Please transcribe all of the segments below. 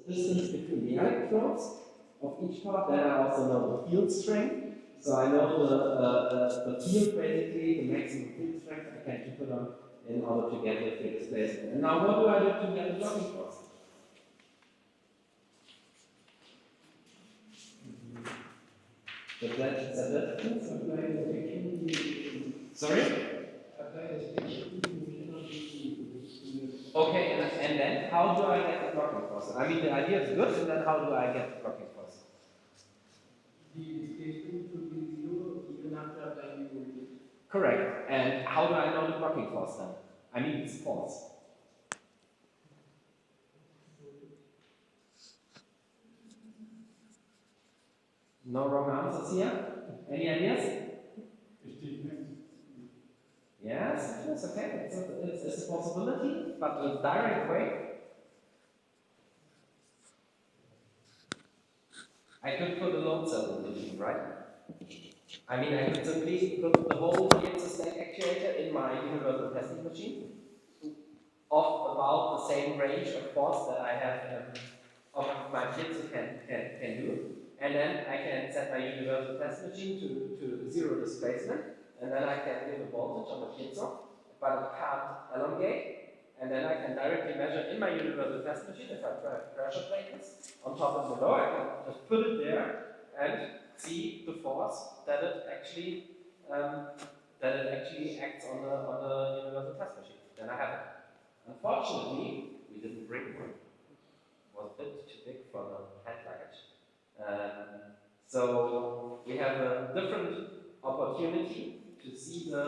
distance between the electrodes of each part. Then I also know the field strength. So I know the field, basically, the maximum field strength I can put on in order to get the free displacement. And now what do I do to get the blocking force? Sorry? Okay, and then how do I get the blocking force? I mean, the idea is good, and then how do I get the blocking force? The displacement will be 0 even after applying the voltage. Correct. And how do I know the blocking force then? I mean, it's force. No wrong answers here? Any ideas? Yes, it's okay. It's a possibility, but in a direct way. I could put a load cell in the machine, right? I mean, I could simply put the whole piezo stack actuator in my universal testing machine of about the same range of force that I have of my piezo can do. And then I can set my universal test machine to 0 displacement, and then I can give a voltage on the piezo, but it can't elongate. And then I can directly measure in my universal test machine, if I pressure plate this on top and below, I can just put it there and see the force that it actually acts on the universal test machine. Then I have it. Unfortunately, we didn't bring one. It was a bit too big for the hand luggage. So we have a different opportunity to see the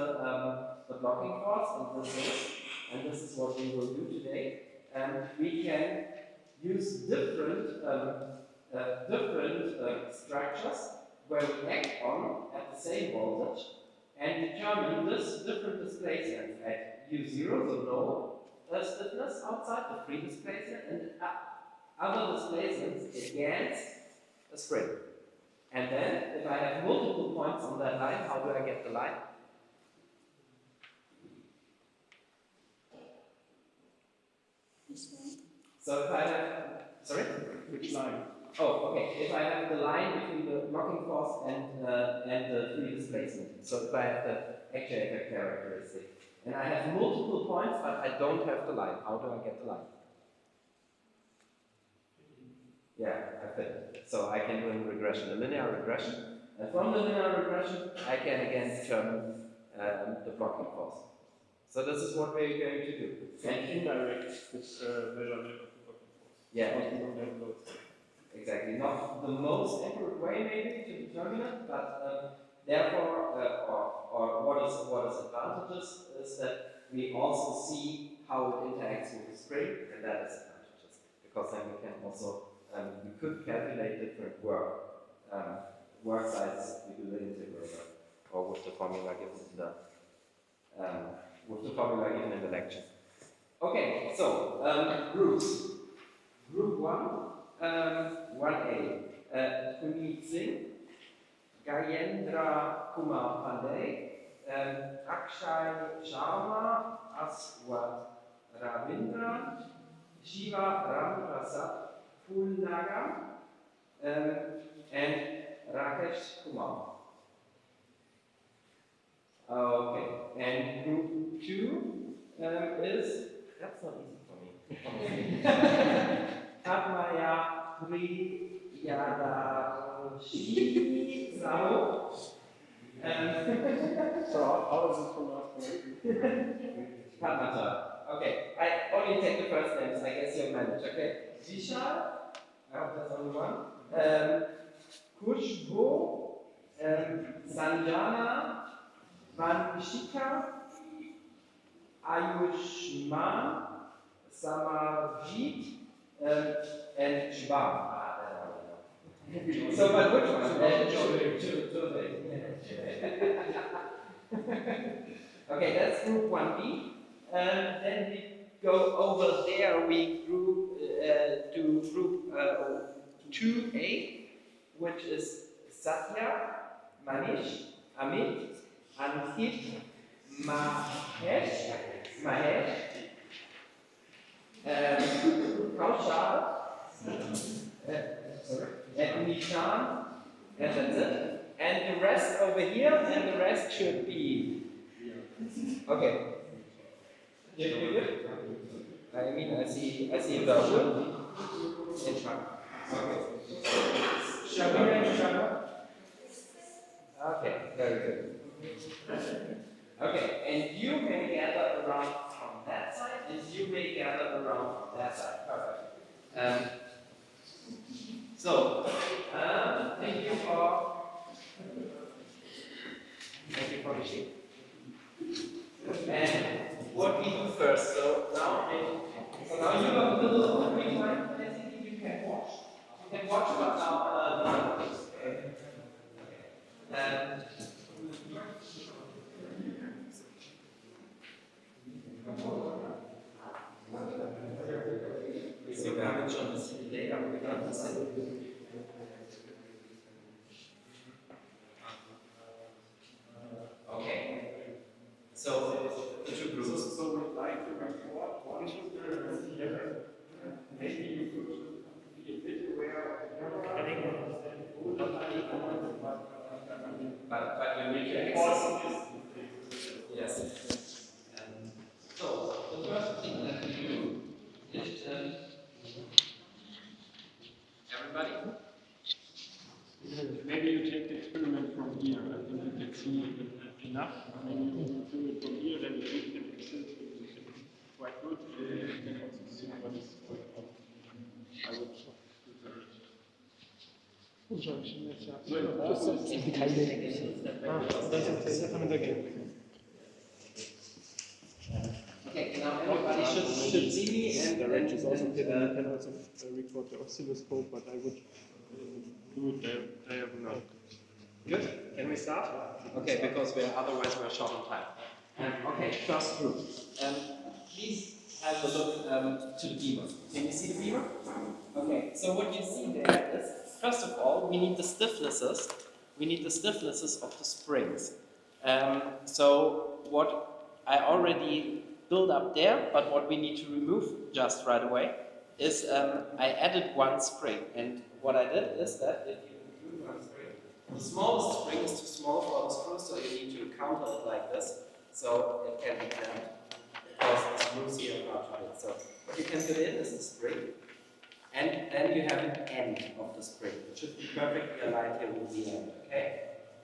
blocking force in this case. And this is what we will do today. We can use different structures where we act on at the same voltage and determine this different displacement at U0, so no stiffness outside, the free displacement, and other displacements against a spring. And then, if I have multiple points on that line, how do I get the line? So if I have, sorry? Which line? Oh, okay. If I have the line between the blocking force and the free displacement. So if I have the actuator characteristic. And I have multiple points, but I don't have the line. How do I get the line? Yeah, I fit it. So I can do a regression, a linear regression. And from the linear regression, I can again determine the blocking force. So this is what we're going to do. And indirect measurement of the blocking force. Yeah. Exactly. Not the most accurate way, maybe, to determine it, but therefore, or what is advantageous is that we also see how it interacts with the spring, and that is advantageous. Because then we can also, we could calculate different work sizes if we do the integrator, or with the formula given in the lecture. Okay, so groups. Group 1, 1A. Puneet Singh, Gayendra Kumar Pandey, Akshay Sharma, Aswad Ravindra, Shiva Ramprasad Pulnagam, and Rakesh Kumar. Okay, and group 2 is, that's not easy for me. Padmaya Priyadashi Rao. So how is it pronounced? Padmata. Okay, I only take the first names, I guess you'll manage, okay? Vishal, I hope that's only one. Kushbo, Sanjana, Vanshika, Ayushman, Samarjit, and Shubham. So, but which one? Okay, that's group 1B. Then we go over there, we group to group 2A, which is Satya, Manish, Amit, Ankit, Mahesh, Kaushal, And Nishan, and that's it. And the rest over here, and the rest should be. Okay. Good. I mean, I see Belgium and China. Okay. Shall we range China? Okay, very good. Okay, and you may gather around from that side, and you may gather around from that side. Perfect. So, thank you for the sheet. And what we do first, so now you have a little free time, I think you can watch. You can watch what now okay. So wir haben jetzt schon ein bisschen Delay, aber wir werden das hin. Okay. So the two groups. So we'd like to report one should here. Maybe you could be a bit aware But you need to access. Yes. So the first thing that we do is everybody. Maybe you take the experiment from here. I think you can see enough. Maybe you do it from here, then you can access it quite good. You can also see what is going on. I would Okay, now everybody should see me and the range is also good, and you can also record the oscilloscope, but I would do it diagonal. Good. Can we start? Okay, because otherwise we're short on time. Okay, first group. Please have a look to the beamer. Can you see the beamer? Okay. So what you see there is, first of all, we need the stiffnesses. We need the stiffnesses of the springs. So what I already built up there, but what we need to remove just right away is I added one spring, and what I did is that if you include one spring, the smallest spring is too small for the screw, so you need to counter it like this, so it can be clamped, because the screws here are not tight. So what you can put in is the spring, and then you have an end of the spring. It should be perfectly aligned here with the end, okay?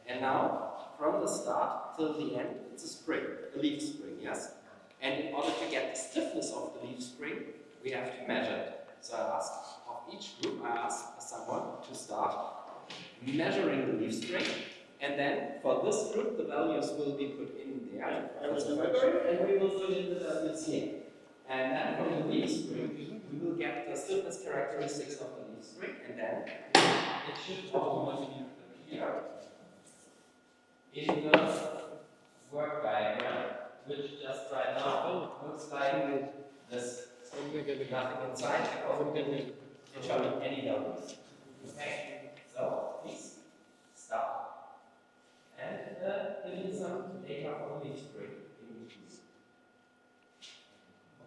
And now, from the start till the end, it's a spring, a leaf spring, yes? And in order to get the stiffness of the leaf spring, we have to measure it. So I asked, of each group, I asked someone to start measuring the leaf spring, and then for this group, the values will be put in there, and we will put in the values here. And then from the leaf spring, we will get the stiffness characteristics of the leaf spring, and then it should automatically appear in the work diagram, which just right now looks like this. Nothing inside, because we didn't determine any values. Okay, so please stop. And give me some data for the leaf spring.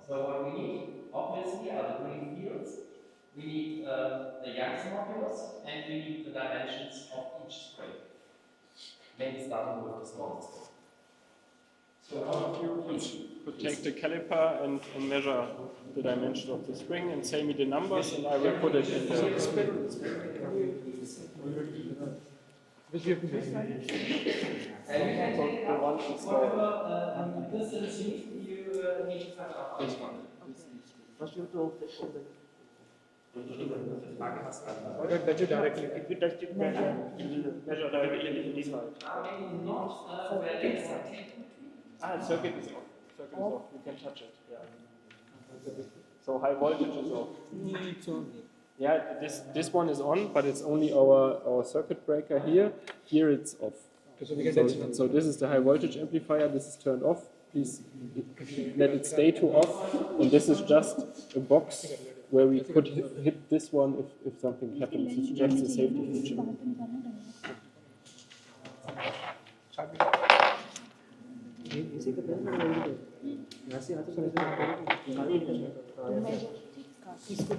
So what we need, obviously, are the green fields. We need the Young's modulus, and we need the dimensions of each spring. Maybe starting with the smallest spring. So all of you could take the caliper and measure the dimension of the spring and say me the numbers, and I will put it in the And you can take out whatever distance you need to find out this one. that you directly. If you touch it, measure directly in this side. Not where the Circuit is off. Circuit is off. You can touch it. Yeah. So high voltage is off. Yeah, this one is on, but it's only our circuit breaker here. Here it's off. So this is the high voltage amplifier. This is turned off. Please let it stay to off. And this is just a box where we could hit this one if something happens. It's just a safety feature. इसको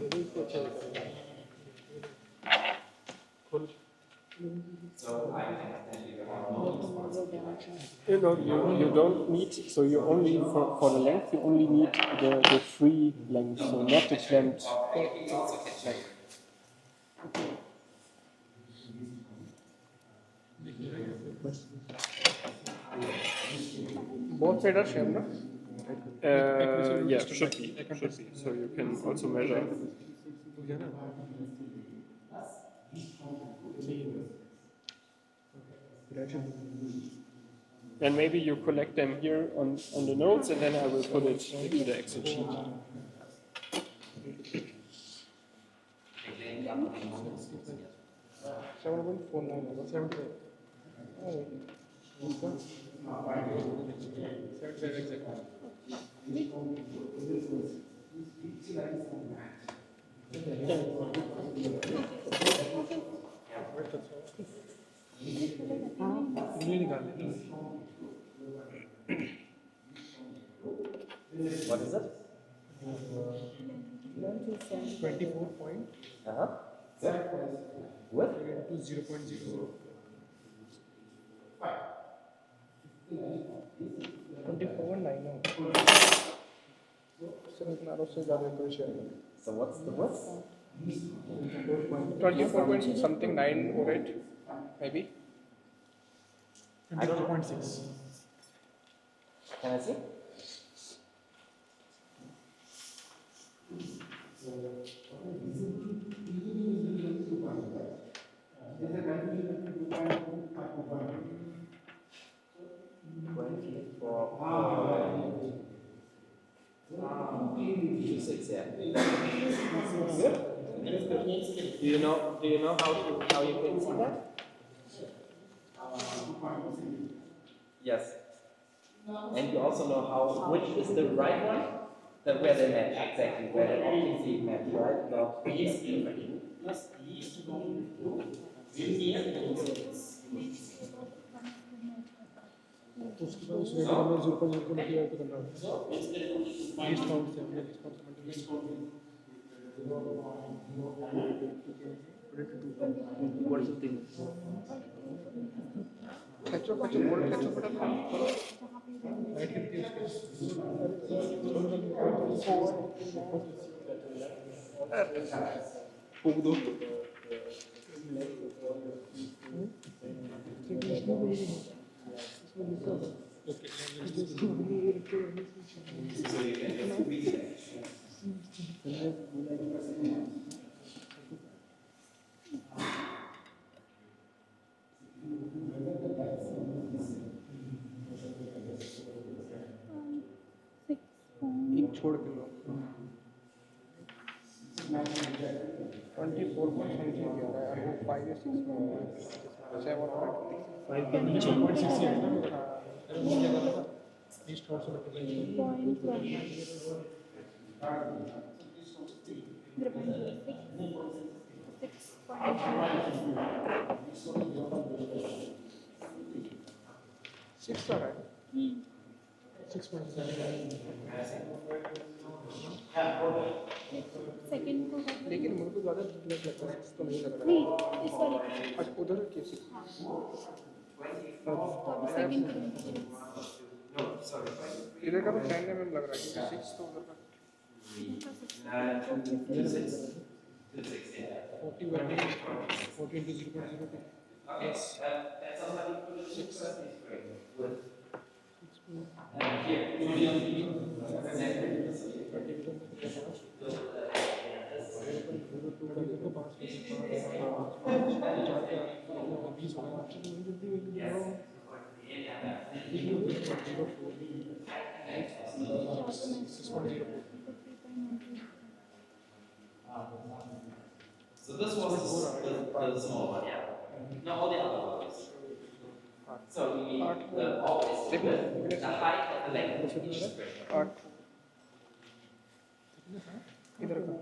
You don't need, so you only, for the length, you only need the free length, so not the clamped length. Both sides are same, no? Yeah, should be. So you can also measure. And maybe you collect them here on the notes, and then I will put it into the Excel sheet. 7.49, 75. Oh, 75 exactly. What is it? 24 point. What? Into 0.00. 24.9. So what's the what? 24 point something 9 or 8, maybe. 24.6. Can I see? Yeah. Do you know how you can see that? Yes. And you also know which is the right one? Where they match exactly, where they optically match, right? Not उसके बाद उस rate का मैं 0.0 को multiply तो करना होगा least count से हमने लीस्ट काउंट से multiply what is the thing खींचो बोल्ट खींचो फटाफट राइट कितनी उसके फूक दो एक छोड़ के लो 24 point something दिया है और वो 5 या 6 7 और 5 के नीचे 0.6 है ना अरे वो क्या करना था लीस्ट काउंट से मल्टीप्लाई 6 आ रहा है 6.7 सेकंड को लेकिन मेरे को ज़्यादा डिफरेंस लगता है तो नहीं लग रहा नहीं इस वाले अच्छा उधर कैसे तो अभी सेकंड को इधर का तो 10 mm लग रहा है क्योंकि 6 तो उधर का 40 value 40 into 0.02 yes 6.04 So this was the small one, yeah. No, all the other ones. So we need the always the height and the length of each string. 8 इधर का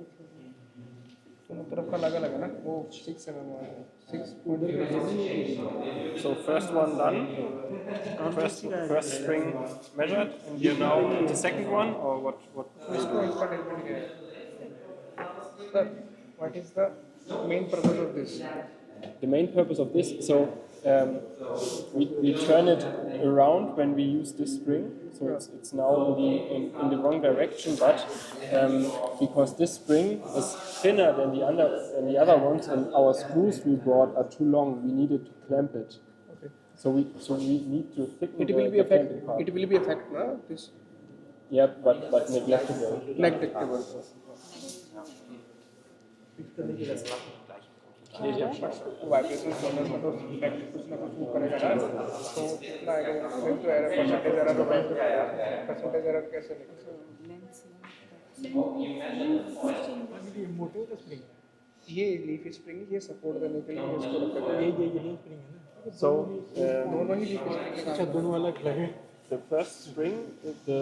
दोनों तरफ का अलग-अलग है ना वो 6 mm है 6.06 So first one done, first string measured, and you now the second one, or what? इसको इसका हेल्पमेंट क्या है sir what is the main purpose of this The main purpose of this, so we turn it around when we use this spring, so it's now in the wrong direction, but because this spring is thinner than the other ones, and our screws we brought are too long, we needed to clamp it. Okay. So we need to thicken It will be the effect. clamping part. It will be effect, no? This Yeah, but neglectable. neglectable. Vibration solar में तो effect कुछ ना कुछ वो करेगा ना, तो कितना आएगा वो लेंथ तो एरर परसेंटेज एरर तो परसेंटेज एरर कैसे निकलेगा? ये मोटे का स्प्रिंग है, ये लीफ स्प्रिंग ये सपोर्ट देने के लिए इसको रखा है, ये स्प्रिंग है ना, So दोनों ही लीफ स्प्रिंग है, अच्छा दोनों अलग लगे। the first spring is the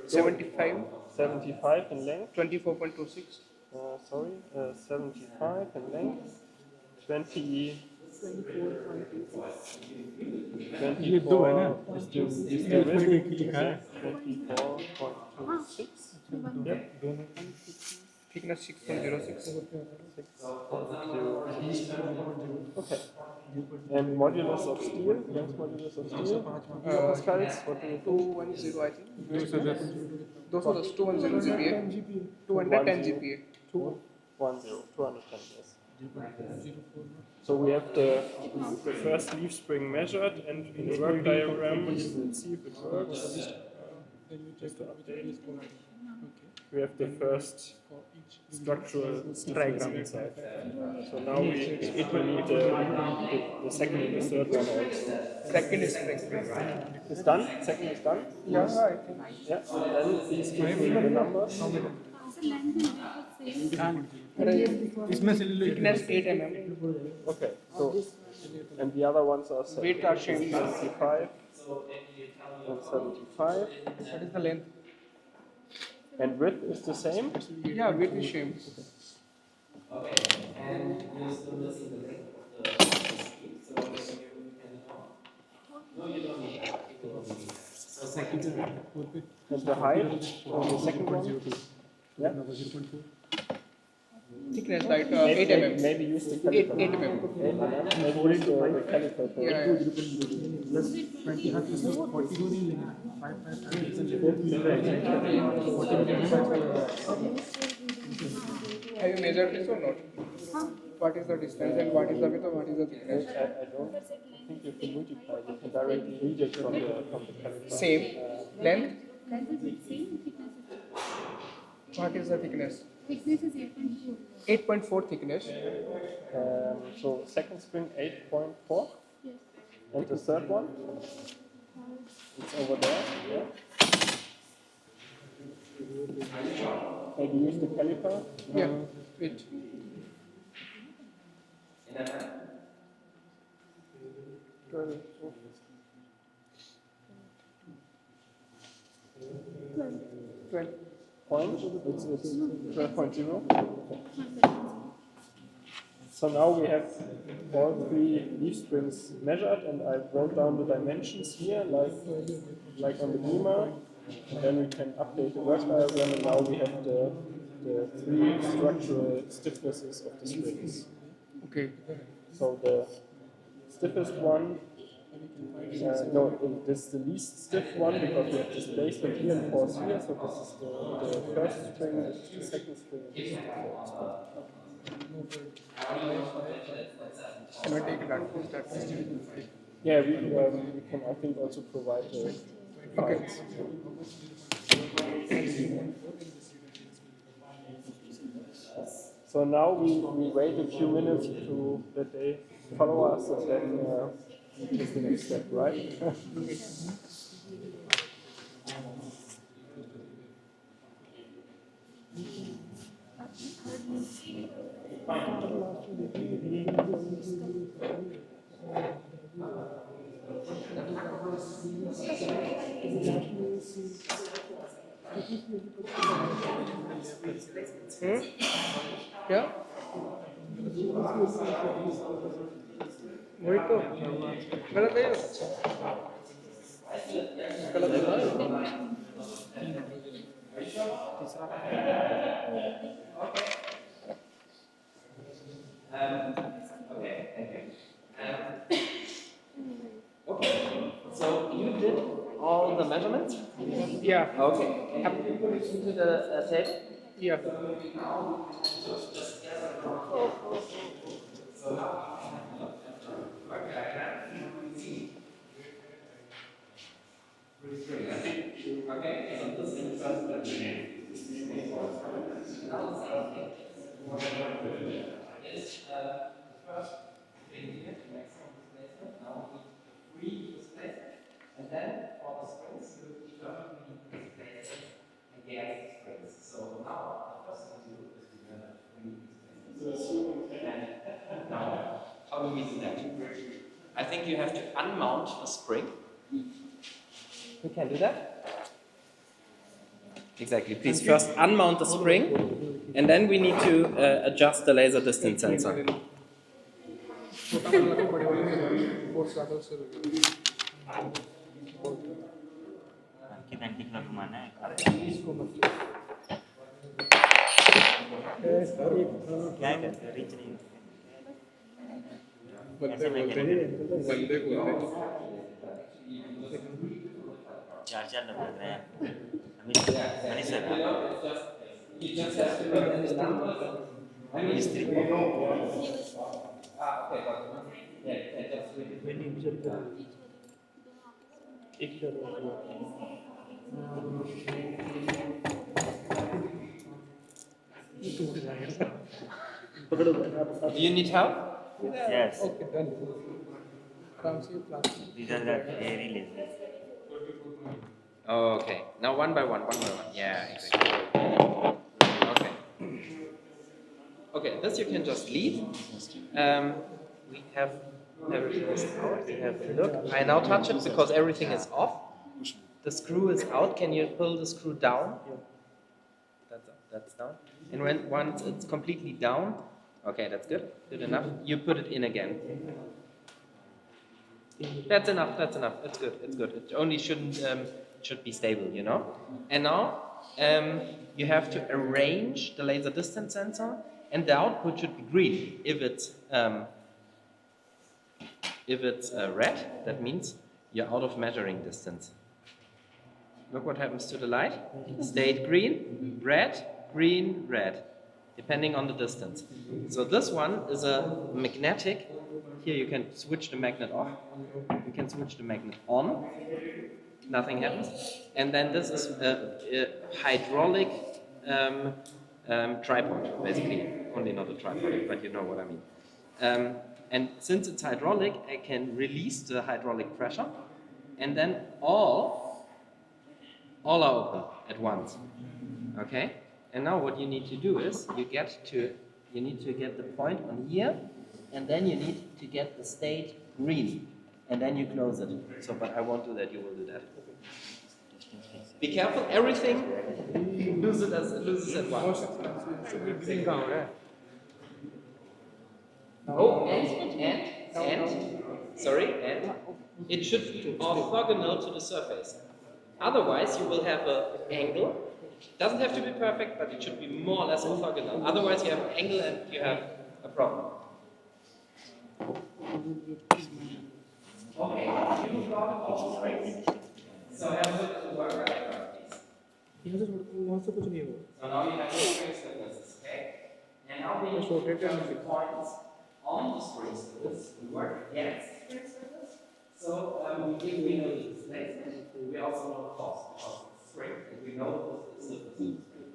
75 75 in length. 24.26 75 in length. 20. ये दो है ना, Is the इसमें एक ही लिखा है। 24.26. Yep. दोनों thickness 6.06 Okay. And modulus of steel, length modulus of steel, pascals, what do you think? 210 I think 210 210 GPa 210 GPa 210, yes. So we have the first leaf spring measured, and in the work diagram, let's see if it works. Just to update. We have the first structural diagram inside. So now we need the second and the third one also. second is spring. It's done? Second is done? Yeah, I think Yeah. Then please give me the numbers. इसमें से ले लो। thickness 8 mm, Okay. So and the other ones are weight are same. 75 and 75. What is the length? And width is the same? Yeah, weight is same. Okay, and you're still missing the length of the speed, so you can no, you don't need that. People don't need that. So second, And the height of the second one? Yeah. Thickness like 8 mm. Maybe use the 8 caliper. 8 mm. 8 mm. Maybe use the caliper. Yeah, yeah. Have you measured this or not? What is the distance and what is the width and what is the thickness? I don't think you can multiply. You can directly read it from the caliper. Same. Length? Length is same, thickness is What is the thickness? thickness is 8.4. 8.4 thickness. So second spring 8.4. Yes. And the third one? It's over there. Yeah. Maybe use the caliper. Yeah. Wait. in a hand. 12. Point. It's 12.0. So now we have all three leaf springs measured, and I wrote down the dimensions here, like on the beamer. And then we can update the work diagram, and now we have the three structural stiffnesses of the springs. Okay. So the stiffest one, no, this is the least stiff one because we have displacement here and force here. So this is the first spring, this is the second spring, and this is the third spring. Can we take that? Yeah, we can, I think, also provide the Okay. So now we wait a few minutes to that they follow us, and then we take the next step, right? Yeah? वही तो गलत है गलत है Okay, thank you. measurements? Yeah. Okay. Have you put it into the table? Yeah. Okay, so this is the first question. Now the second thing is the first thing here to maximum displacement. Now we need free displacement, and then for the springs you determine the displacement against the springs. So now the first thing to do is to get a free displacement. And now, how do we do that? I think you have to unmount the spring. We can do that. Exactly. Please first unmount the spring, and then we need to adjust the laser distance sensor. Charger लग रहा है money sir You just have to look at the numbers. I mean, मिस्त्री okay, but yeah, just read it. Do you need help? Yes Okay, done. these are the very lazy Okay. Now one by one. Yeah, exactly. Okay. Okay, this you can just leave. We have everything is out. We have a look. I now touch it because everything is off. The screw is out. Can you pull the screw down? That's down. And once it's completely down, okay, that's good. Good enough. You put it in again. That's enough. That's enough. It's good. It's good. It only should be stable, you know. And now you have to arrange the laser distance sensor, and the output should be green. If it's red, that means you're out of measuring distance. Look what happens to the light. Stayed green, red, green, red, depending on the distance. So this one is a magnetic. Here you can switch the magnet off. You can switch the magnet on. Nothing happens. And then this is a hydraulic tripod, basically. Only not a tripod, but you know what I mean. And since it's hydraulic, I can release the hydraulic pressure, and then all are open at once. Okay? And now what you need to do is you need to get the point on here, and then you need to get the state green, and then you close it. So, but I won't do that. You will do that. Be careful. Everything loses at once. Should be green down, eh? Oh, and it should be orthogonal to the surface. Otherwise, you will have an angle. It doesn't have to be perfect, but it should be more or less orthogonal. Otherwise, you have an angle and you have a problem. Okay, you got all strings. So have a look at the work diagram, please. So now you have the string stiffnesses, okay? And now we need to determine the points on the string stiffness. We work against the string stiffness. So we know the displacement, we also know the cost of the string, and we know the stiffness of the string.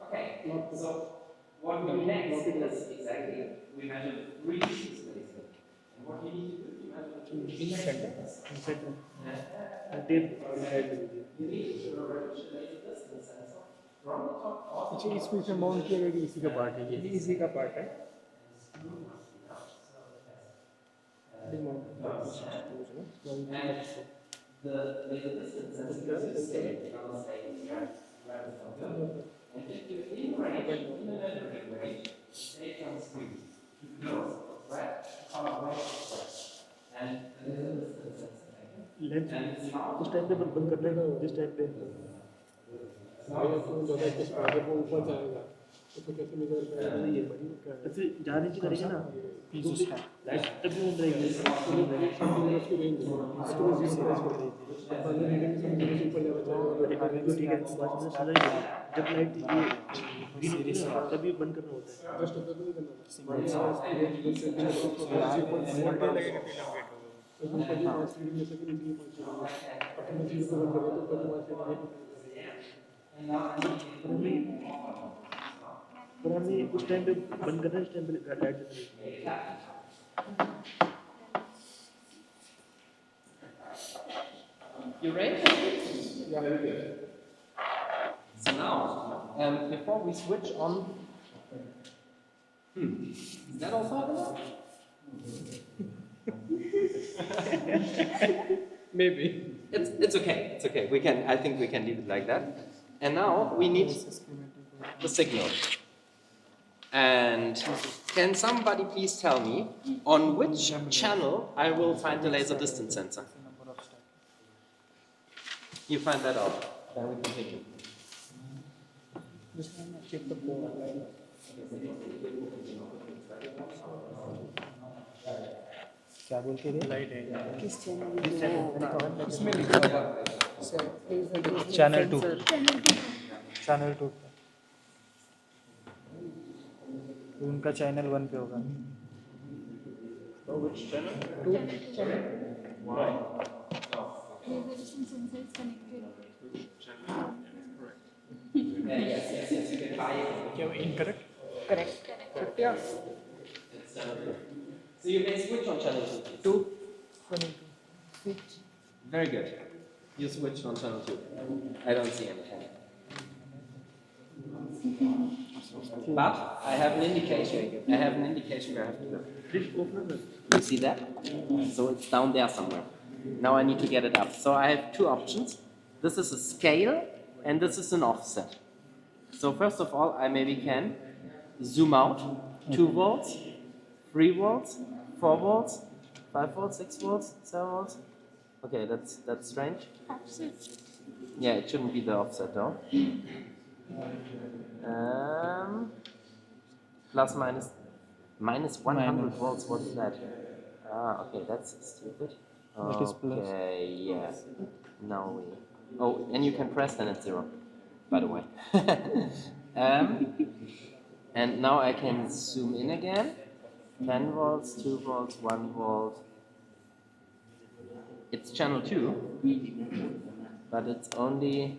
Okay, so what we do next is exactly we measure the free displacement. And what you need to do, you measure the free displacement. You need to arrange the laser distance sensor from the top off. इसमें से mount किया गया इसी का part है ये इसी का पार्ट है And the laser distance sensor is staying on the same track. And if you're in range, in the measuring range, stay on the screen. Keep close, right? Right. And the laser distance sensor. जिस time पे बंद कर लेगा जिस time पे आगे को ऊपर जाएगा उसको कैसे मेजर करेगा ये बड़ी तो फिर जहाँ नीचे करेंगे ना पीस स्टैक लाइट तब भी बंद रहेगी उसकी रेंज है उसको जीरो प्रेस कर देती है पहले रीडिंग से जीरो से ऊपर लेना चाहिए तो ठीक है बस मुझे समझ गया जब लाइट ये ग्रीन होती है ना तभी बंद करना होता है जस्ट उतना तो नहीं करना लगेगा तो ऊपर जो 5 रीडिंग में से नीचे 5 रीडिंग अब तुमने जीरो को बंद कर दिया तो ऊपर जो 5 रीडिंग पर हमें उस टाइम पे बंद करना है इस टाइम पे लाइट जल रही है You ready? या So now, before we switch on, is that all far enough? maybe It's okay. It's okay. I think we can leave it like that. And now we need the signal. And can somebody please tell me on which channel I will find the laser distance sensor? You find that out. Then we continue. just check the board क्या बोल के रहे light है किस channel इसमें लिखा हुआ channel 2 channel 2 उनका चैनल 1 पे होगा which channel? Why? The resistance sensor is connected. Yes. You can buy it. क्या incorrect Correct. Satya So you may switch on channel 2. 2 Switch. Very good. You switched on channel 2. I don't see anything. But I have an indication. I have an indication where I have to go. You see that? So it's down there somewhere. Now I need to get it up. So I have two options. This is a scale and this is an offset. So first of all, I maybe can zoom out 2 volts, 3 volts, 4 volts, 5 volts, 6 volts, 7 volts. Okay, that's strange. Offset. Yeah, it shouldn't be the offset though. Plus minus 100 volts. What's that? Okay, that's stupid. That is plus. Okay, yeah. Now we. Oh, and you can press, then it's 0. By the way. And now I can zoom in again. 10 volts, 2 volts, 1 volt. It's channel 2, but it's only.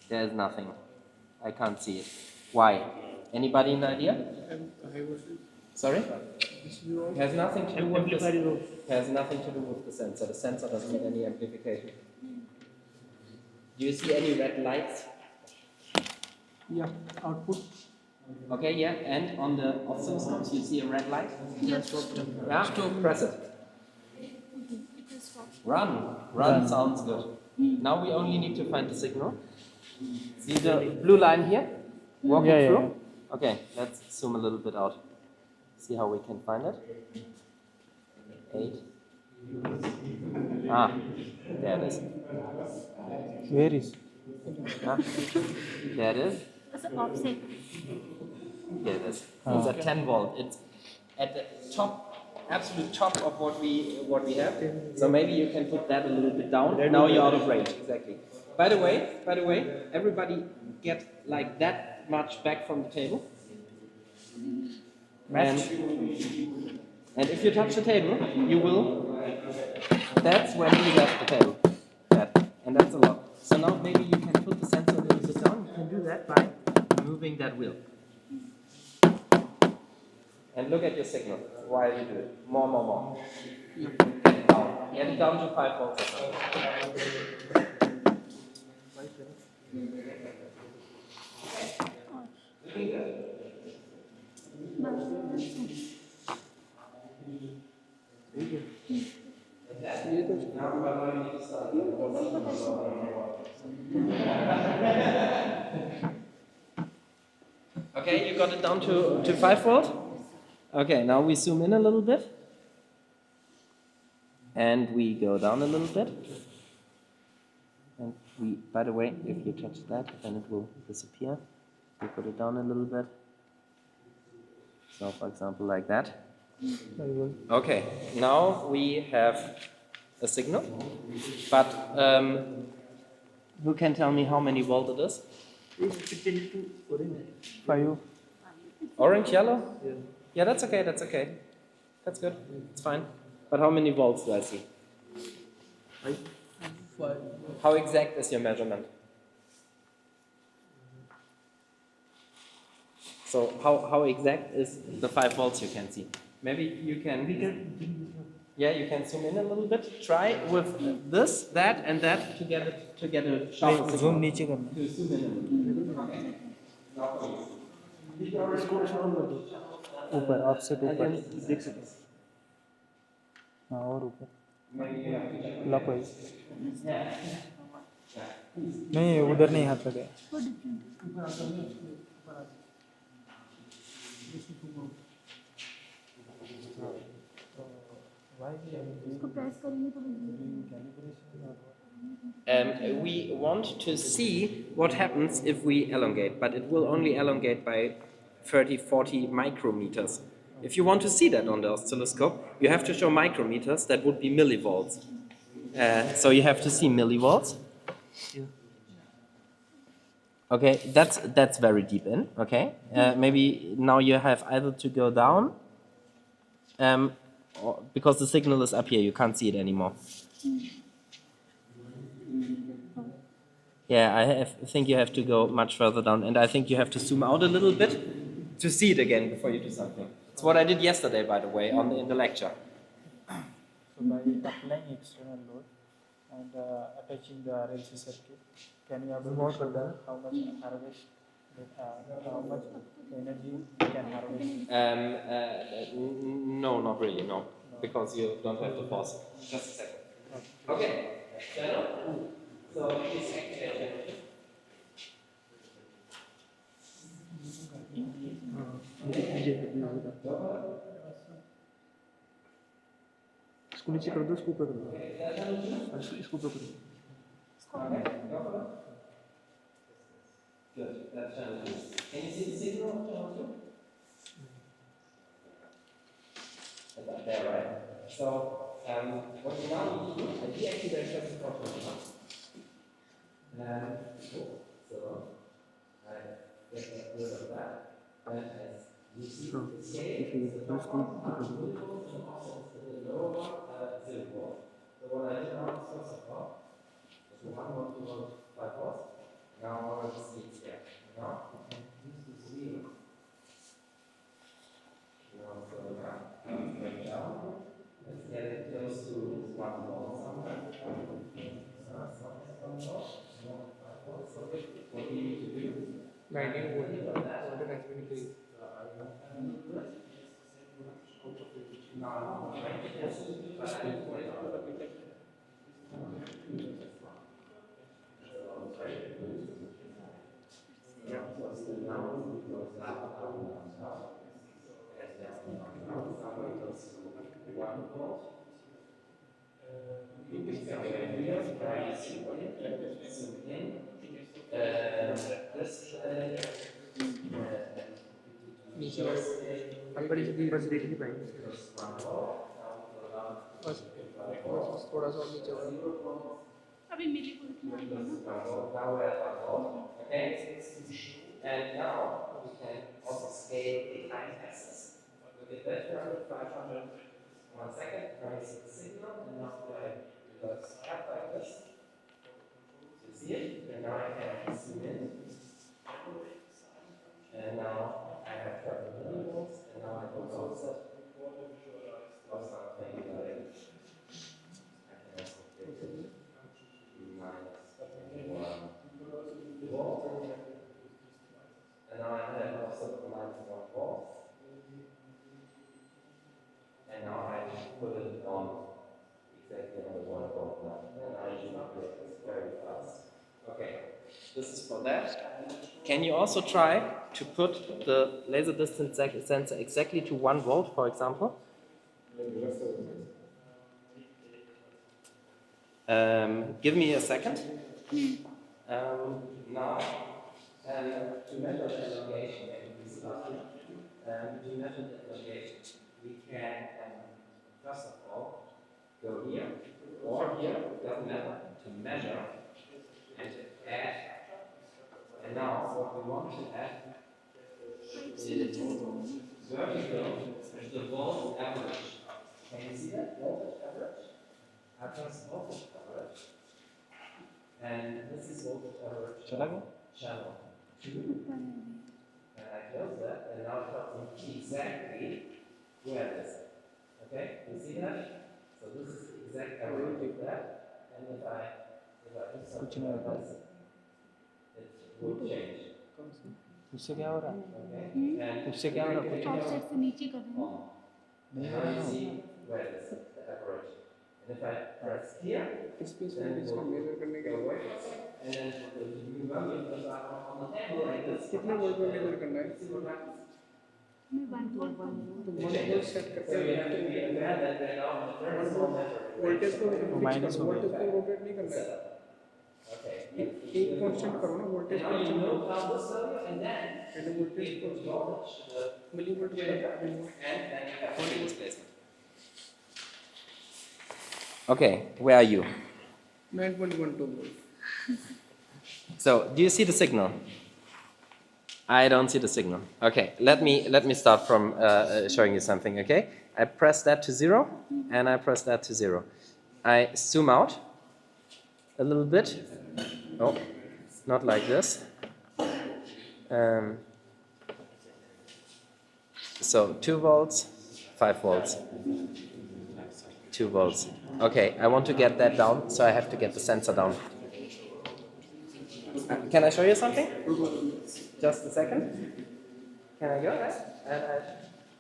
There's nothing. I can't see it. Why? Anybody an idea? Sorry? Has nothing to do with this. Has nothing to do with the sensor. The sensor doesn't need any amplification. Do you see any red lights? yeah output Okay, yeah. And on the oscilloscopes, you see a red light? Yes. Yeah. Press it. It will stop. Run sounds good. Now we only need to find the signal. See the blue line here? Walking through? Okay, let's zoom a little bit out. See how we can find it. 8. There it is. where is There it is. It's an offset. Here it is. It's a 10 volt. It's at the top, absolute top of what we have. So maybe you can put that a little bit down. Now you're out of range. Exactly. By the way, everybody get like that much back from the table. And if you touch the table, you will. That's when you left the table. And that's a lot. So now maybe you can put the sensor a little bit down. You can do that by moving that wheel. And look at your signal while you do it. More. Get it down to 5 volts or something. Okay, you got it down to 5 volt? Okay, now we zoom in a little bit. And we go down a little bit. And we, by the way, if you touch that, then it will disappear. We put it down a little bit. So, for example, like that. Okay, now we have a signal, but who can tell me how many volt it is? 5. Orange, yellow? Yeah. Yeah, that's okay, that's okay. That's good, it's fine. But how many volts do I see? 5. How exact is your measurement? So how exact is the 5 volts you can see? Maybe you can... Yeah, you can zoom in a little bit. Try with this, that, and that to get a sharper signal. Zoom नीचे करना. To zoom in a little bit. Now for you. इसको on कर दो. ऊपर offset ऊपर देख सकते हैं. हाँ और ऊपर. क्लॉकवाइज. नहीं उधर नहीं हाथ लगे. इसको प्रेस करेंगे तो We want to see what happens if we elongate, but it will only elongate by 30-40 micrometers. If you want to see that on the oscilloscope, you have to show micrometers, that would be millivolts. So you have to see millivolts. Okay, that's very deep in, okay? Maybe now you have either to go down, because the signal is up here, you can't see it anymore. Yeah, think you have to go much further down, and I think you have to zoom out a little bit to see it again before you do something. It's what I did yesterday, by the way, in the lecture. So by applying external load and attaching the RLC circuit, can you estimate how much harvest, how much energy can harvest? No, not really, no, because you don't have to pause. Just a second. Okay, so this activation. इसको नीचे कर दो, इसको ऊपर कर दो. इसको ऊपर कर दो. Good, that's channel 2. Can you see the signal of channel 2? That's there, right? So, what we now need to do is deactivate the controller. So, I get rid of that. And as you see, the scale is the top one, the offset is the lower one, 0 volt. So what I did now is first of all, is 1 volt, 2 volt, 5 volts. Now I want to see it here. Now you can use this wheel. Now so bring down. Let's get it close to 1 volt somewhere. So it's not 1 volt, it's not 5 volts. So what do you need to do? 19 volt. Voltage has been increased. Now, नीचे हम बड़ी से बस देख नहीं पाएंगे. बस थोड़ा सा और नीचे होगा. अभी मेरे को इतना ही है ना. Okay, and now we can also scale the time axis. Look at that, 500. 1 second, now you see the signal, and now I cut like this. You see it? And now I can zoom in. And now I have 30 millivolts, and now I can also something like I can also take it -1 volt. And now I have also -1 volt. And now I put it on exactly on the 1 volt now. And now you can this very fast. Okay, this is for that. Can you also try to put the laser distance sensor exactly to 1 volt, for example? Give me a second. Now, And to measure the elongation, we can, first of all, go here or here, doesn't matter, to measure and to add. And now what we want to add is vertical, the volt average. Can you see that? Voltage average? I press voltage average. And this is voltage average channel 2. And I close that, and now it tells me exactly where it is. Okay, you see that? So this is the exact average of that. And if I do something like this, it will change. उससे क्या हो रहा है? Okay? उससे क्या हो रहा है? कुछ ऑफसेट से नीचे कर रहे हैं नहीं हो And रहा you ना? see where it is, the average. And if I press here, space then it voltage का will मेजर करने के go लिए away for a second. And then the values are on the table like this. कितने volt में major करना है? See what happens? मैं 1 volt का तो 1 वोल्ट सेट करते So you हैं have to be aware that there are very small measure. Voltage को फिक्स माइनस करो, हो वोल्टेज को रोटेट नहीं करना है Okay. एक कांस्टेंट करो ना voltage Now you constant note down this value and then end voltage you को put voltage to the millivolt में and रखो then you have voltage displacement. Okay, where are you? 9.12 volt So, do you see the signal? I don't see the signal. Okay, let me start from showing you something. Okay, I press that to 0, and I press that to 0. I zoom out a little bit. Oh, not like this. So 2 volts, 5 volts, 2 volts. Okay, I want to get that down, so I have to get the sensor down. Can I show you something? Just a second. Can I go there? And I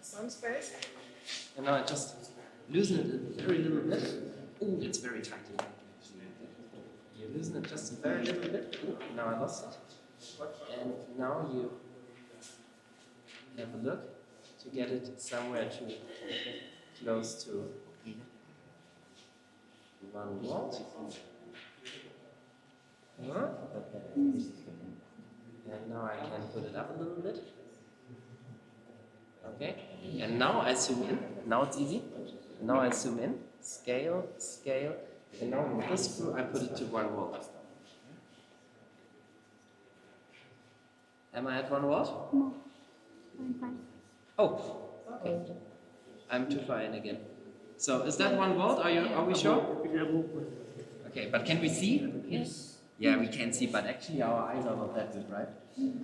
some space. And now I just loosen it a very little bit. Ooh, it's very tight. You loosen it just a very little bit. Ooh, now I lost it. And now you have a look to get it somewhere to close to 1 volt. Okay. And now I can put it up a little bit. Okay. And now I zoom in. Now it's easy. Now I zoom in. Scale, scale. And now with this screw I put it to 1 volt. Am I at 1 volt? No. 0.5. Oh, okay. I'm too far in again. So is that 1 volt? Are we sure? Okay, but can we see? Yes. Yeah, we can see, but actually our eyes are not that good, right?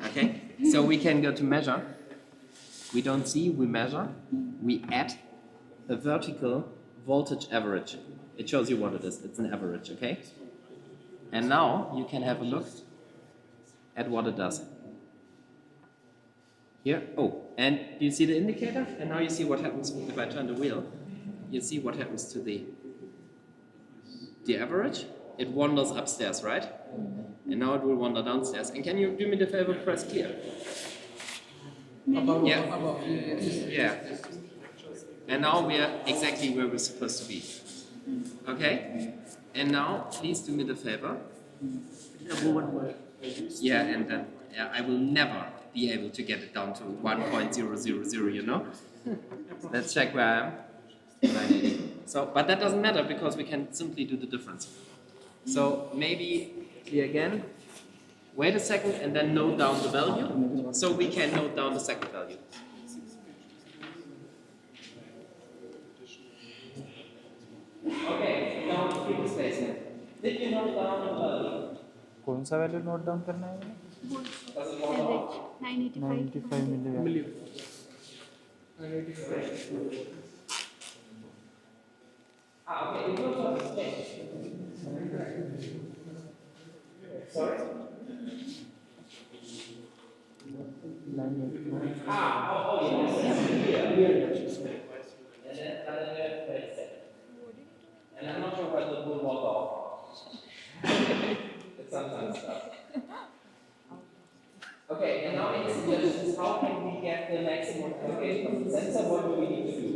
Okay, so we can go to measure. We don't see, we measure. We add a vertical voltage average. It shows you what it is. It's an average, okay? And now you can have a look at what it does. Here, oh, and do you see the indicator? And now you see what happens if I turn the wheel. You see what happens to the average. It wanders upstairs, right? And now it will wander downstairs. And can you do me the favor, press clear? Yeah. Yeah. And now we are exactly where we're supposed to be. Okay? And now, please do me the favor. Yeah, and then I will never be able to get it down to 1.000, you know? Let's check where I am. 980. So, but that doesn't matter because we can simply do the difference. So maybe here again, wait a second and then note down the value. So we can note down the second value. Okay, now the free displacement. Did you note down the value? कौन सा value note down करना है? Average 985 मिली Okay, it will just change. Sorry? And I'm not sure whether it will walk off. It sometimes does. Okay, and now it's just how can we get the maximum allocation of the sensor? What do we need to do?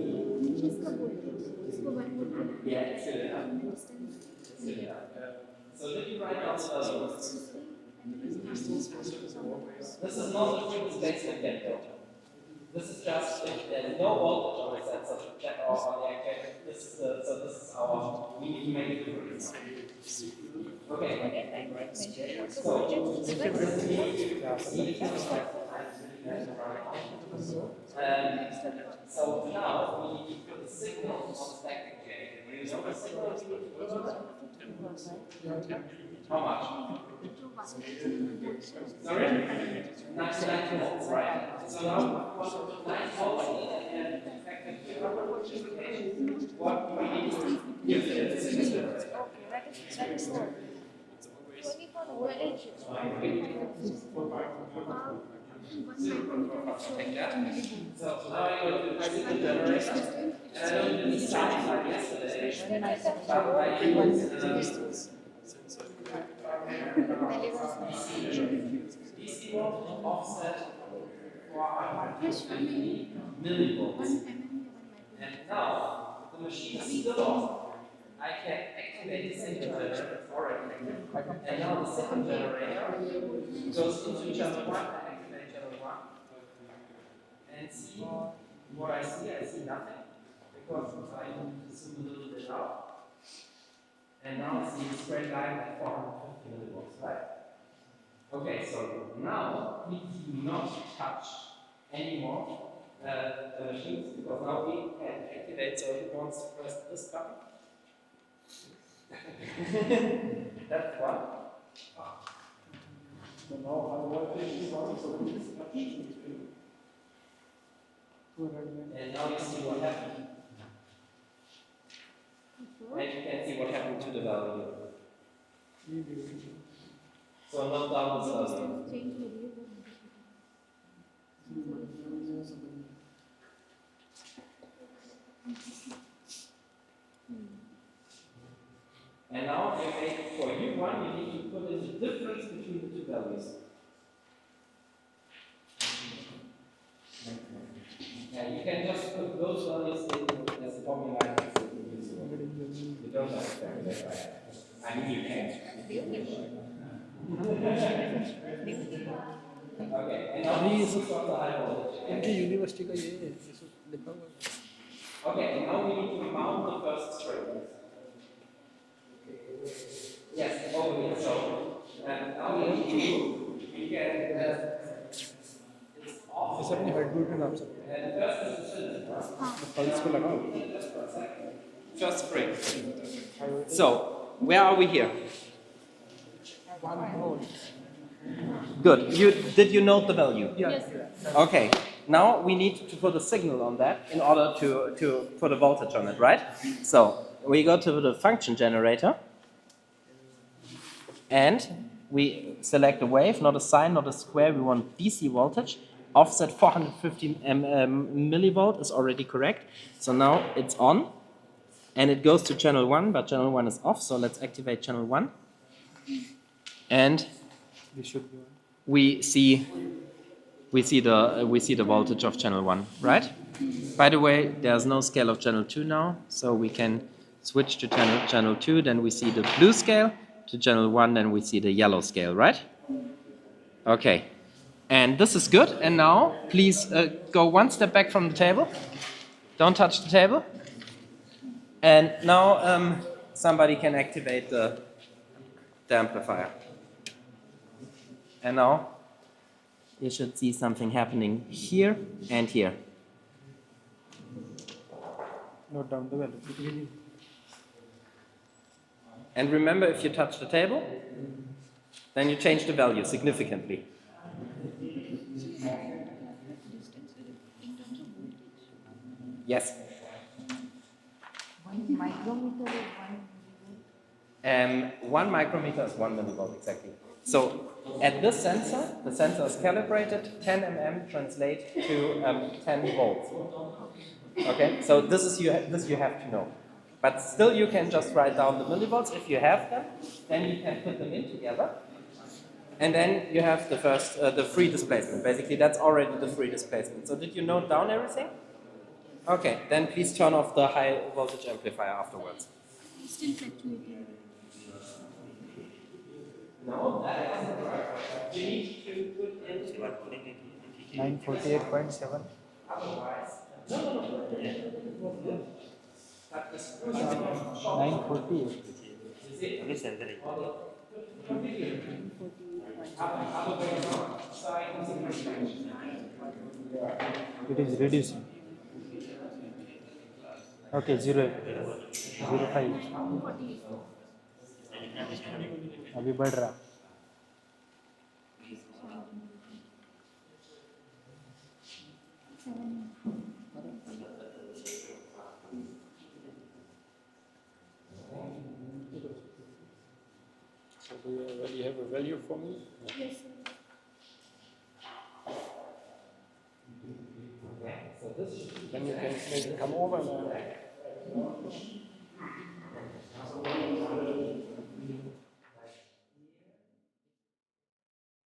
इसका voltage इसको 1 volt Yeah, it's good enough. Distance It's good enough. So did you write down the values? This is not the free displacement yet, though. This is just if there's no voltage on the sensor or on the actuator. This is our. We need to make it different. Okay. So so now we need to put the signal on the stack actuator. Do you know the signal? How much? Sorry? 99 volts, right? So now we want to put 9 volts in and effectively what we need to give it a signal. Take that. So now I go to the signal generator. And I don't do the size like yesterday, but I use DC voltage offset for 150 millivolts. And now the machine is still off. I can activate the signal generator already. And now the signal generator goes into channel 1 and activate channel 1. And see what I see. I see nothing because I zoom a little bit out. And now I see a straight line at 450 millivolts, right? Okay, so now we do not touch anymore the machines because now we can activate. So who wants to press this button? That's one. So now I voltage is on, so this And now you see what happened. And you can see what happened to the value. So note down this value. And now you make for U1 you need to put in the difference between the two values. Yeah, you can just put those values in as a formula. You don't have to do that, right? I mean you can. Okay, and now this is for the high voltage. इनकी university का ये लिखा हुआ है. Okay, and now we need to mount the first string. Yes, over here. So now we need to get it's off. ऐसे अपनी hardboard में नाम सकते And first is the cylinder. हैं. पल्स को लगाओ. First spring. So where are we here? 1 volt. Good. Did you note the value? Yes. Okay. Now we need to put a signal on that in order to put a voltage on it, right? So we go to the function generator and we select a wave, not a sine, not a square. We want DC voltage. Offset 450 millivolt is already correct. So now it's on and it goes to channel 1, but channel 1 is off. So let's activate channel 1. And This should be on. we see the voltage of channel 1, right? By the way, there's no scale of channel 2 now, so we can switch to channel 2, then we see the blue scale, to channel 1, then we see the yellow scale, right? Okay, and this is good, and now please go one step back from the table, don't touch the table, and now somebody can activate the amplifier. And now you should see something happening here and here. Note down the value. And remember, if you touch the table, then you change the value significantly. Yes. 1 micrometer is 1 micrometer is 1 millivolt exactly. So at this sensor, the sensor is calibrated, 10 mm translate to 10 volts. Okay, so this you have to know. But still you can just write down the millivolts if you have them, then you can put them in together. And then you have the first, the free displacement. Basically that's already the free displacement. So did you note down everything? Okay, then please turn off the high voltage amplifier afterwards. Still fluctuating. No, that isn't right. You need to put in 948.7. otherwise. No. That is crucial. 948. Is it? Yes, sir. Very good. Other way around. Side using my function. It is reducing. Okay, 0, 05. अभी बढ़ रहा. So do you already have a value for me? Yes, sir. So this should Then you can maybe come over and